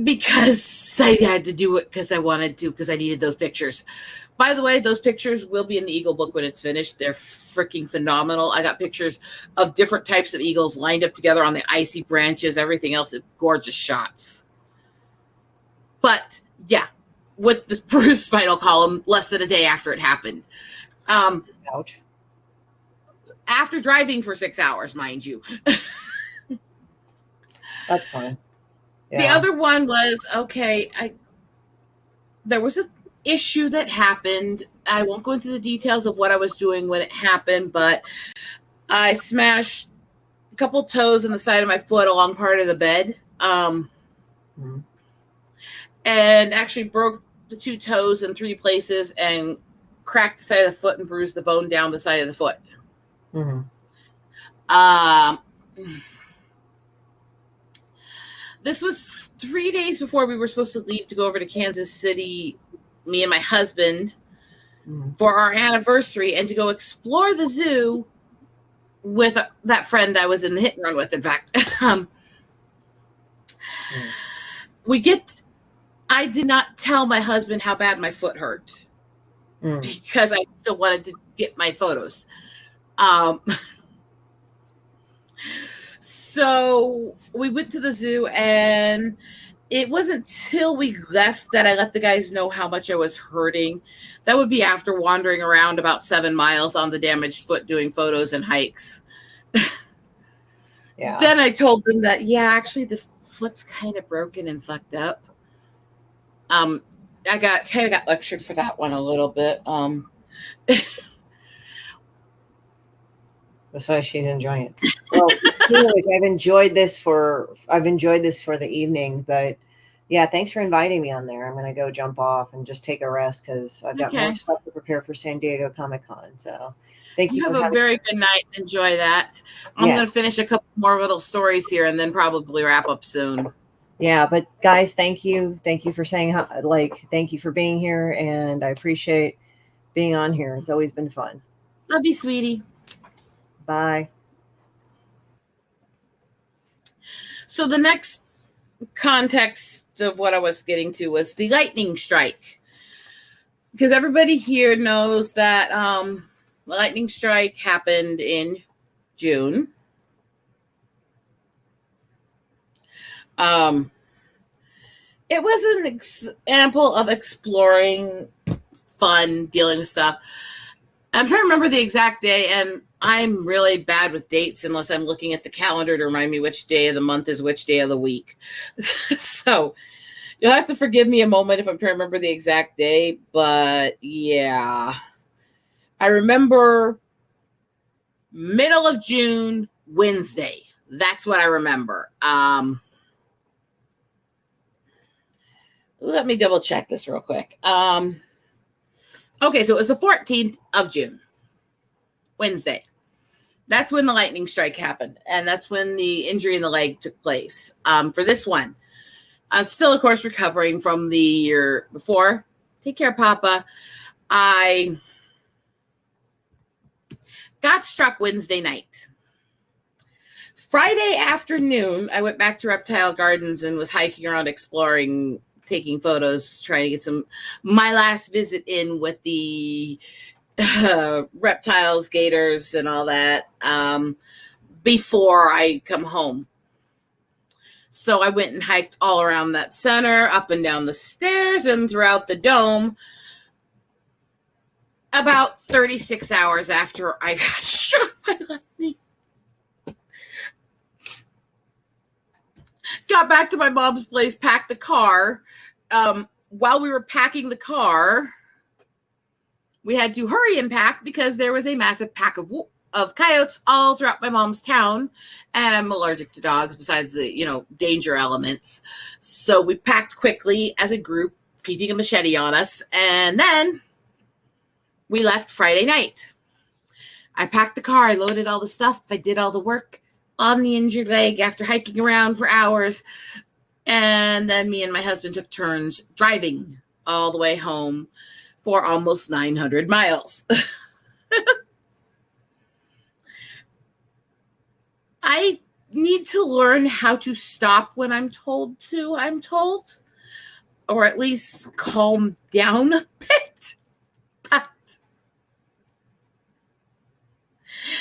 Because I had to do it because I wanted to, because I needed those pictures. By the way, those pictures will be in the Eagle book when it's finished. They're freaking phenomenal. I got pictures of different types of eagles lined up together on the icy branches, everything else. Gorgeous shots. But yeah, with this bruised spinal column less than a day after it happened. Ouch. After driving for 6 hours, mind you. That's fine. Yeah. The other one was, there was an issue that happened. I won't go into the details of what I was doing when it happened, but I smashed a couple toes in the side of my foot along part of the bed. And actually broke the 2 toes in 3 places and cracked the side of the foot and bruised the bone down the side of the foot. This was 3 days before we were supposed to leave to go over to Kansas City, me and my husband, for our anniversary and to go explore the zoo with that friend I was in the hit and run with, in fact. I did not tell my husband how bad my foot hurt because I still wanted to get my photos. So we went to the zoo, and it wasn't till we left that I let the guys know how much I was hurting. That would be after wandering around about 7 miles on the damaged foot doing photos and hikes. Yeah. Then I told them that, yeah, actually the foot's kind of broken and fucked up. I got lectured for that one a little bit. Besides, she's enjoying it. Well, anyways, I've enjoyed this for the evening, but yeah, thanks for inviting me on there. I'm gonna go jump off and just take a rest because I've got more stuff to prepare for San Diego Comic-Con. So thank you. You have a very good night. Enjoy that. I'm gonna finish a couple more little stories here and then probably wrap up soon. Yeah, but guys, thank you for saying thank you for being here, and I appreciate being on here. It's always been fun. Love you, sweetie. Bye. So the next context of what I was getting to was the lightning strike, because everybody here knows that the lightning strike happened in June. It was an example of exploring, fun, dealing with stuff. I'm trying to remember the exact day, and I'm really bad with dates unless I'm looking at the calendar to remind me which day of the month is which day of the week. So you'll have to forgive me a moment if I'm trying to remember the exact day. But yeah, I remember middle of June, Wednesday. That's what I remember. Let me double check this real quick. Okay, so it was the 14th of June, Wednesday. That's when the lightning strike happened, and that's when the injury in the leg took place. For this one, I'm still, of course, recovering from the year before. Take care, Papa. I got struck Wednesday night. Friday afternoon, I went back to Reptile Gardens and was hiking around, exploring, taking photos, trying to get my last visit in with the reptiles, gators, and all that before I come home. So I went and hiked all around that center, up and down the stairs, and throughout the dome. About 36 hours after I got struck by lightning. Got back to my mom's place, packed the car. While we were packing the car, we had to hurry and pack because there was a massive pack of coyotes all throughout my mom's town, and I'm allergic to dogs besides the, danger elements. So we packed quickly as a group, keeping a machete on us, and then we left Friday night. I packed the car, I loaded all the stuff, I did all the work on the injured leg after hiking around for hours, and then me and my husband took turns driving all the way home for almost 900 miles. need to learn how to stop when I'm told to, or at least calm down a bit. But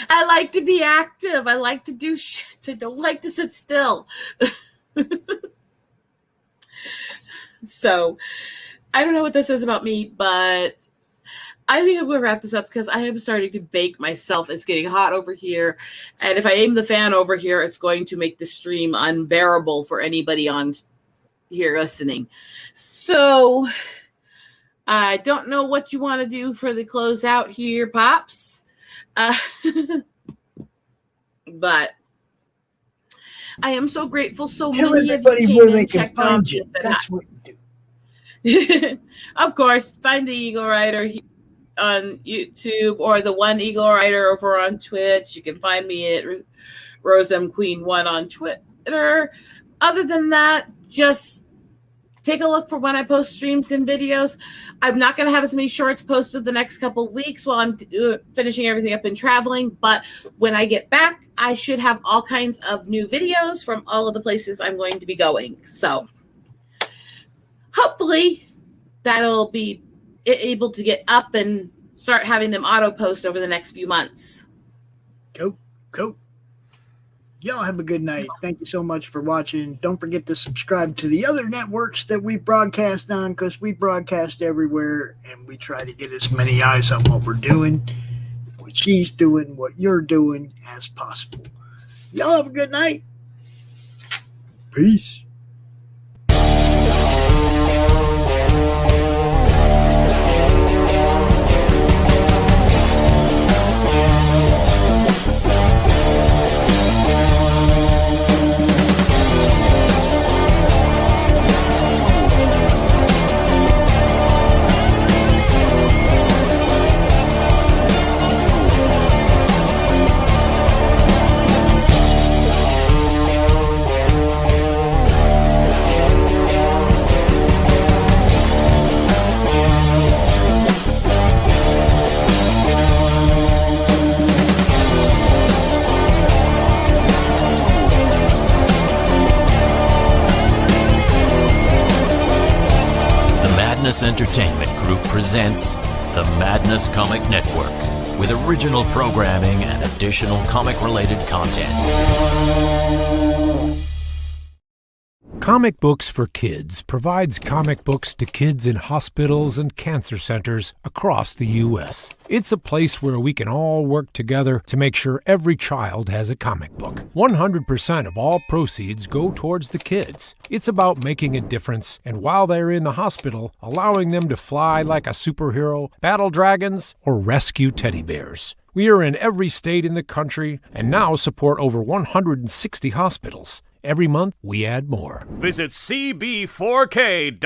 I like to be active. I like to do shit. I don't like to sit still. So I don't know what this says about me, but I think I'm going to wrap this up because I am starting to bake myself. It's getting hot over here. And if I aim the fan over here, it's going to make the stream unbearable for anybody on here listening. So I don't know what you want to do for the closeout here, Pops. But I am so grateful. So Tell many everybody of you where came they and can checked on find me you. and said That's hi. what you do. Of course, find the Eagle Rider on YouTube or the One Eagle Rider over on Twitch. You can find me at Rose M Queen 1 on Twitter. Other than that, just take a look for when I post streams and videos. I'm not going to have as many shorts posted the next couple of weeks while I'm finishing everything up and traveling. But when I get back, I should have all kinds of new videos from all of the places I'm going to be going. So hopefully that'll be able to get up and start having them auto post over the next few months. Cool. Y'all have a good night. Thank you so much for watching. Don't forget to subscribe to the other networks that we broadcast on, because we broadcast everywhere and we try to get as many eyes on what we're doing, what she's doing, what you're doing as possible. Y'all have a good night. Peace. Entertainment Group presents the Madness Comic Network with original programming and additional comic-related content. Comic Books for Kids provides comic books to kids in hospitals and cancer centers across the U.S. It's a place where we can all work together to make sure every child has a comic book. 100% of all proceeds go towards the kids. It's about making a difference, and while they're in the hospital, allowing them to fly like a superhero, battle dragons, or rescue teddy bears. We are in every state in the country and now support over 160 hospitals. Every month, we add more. Visit cb4k.com.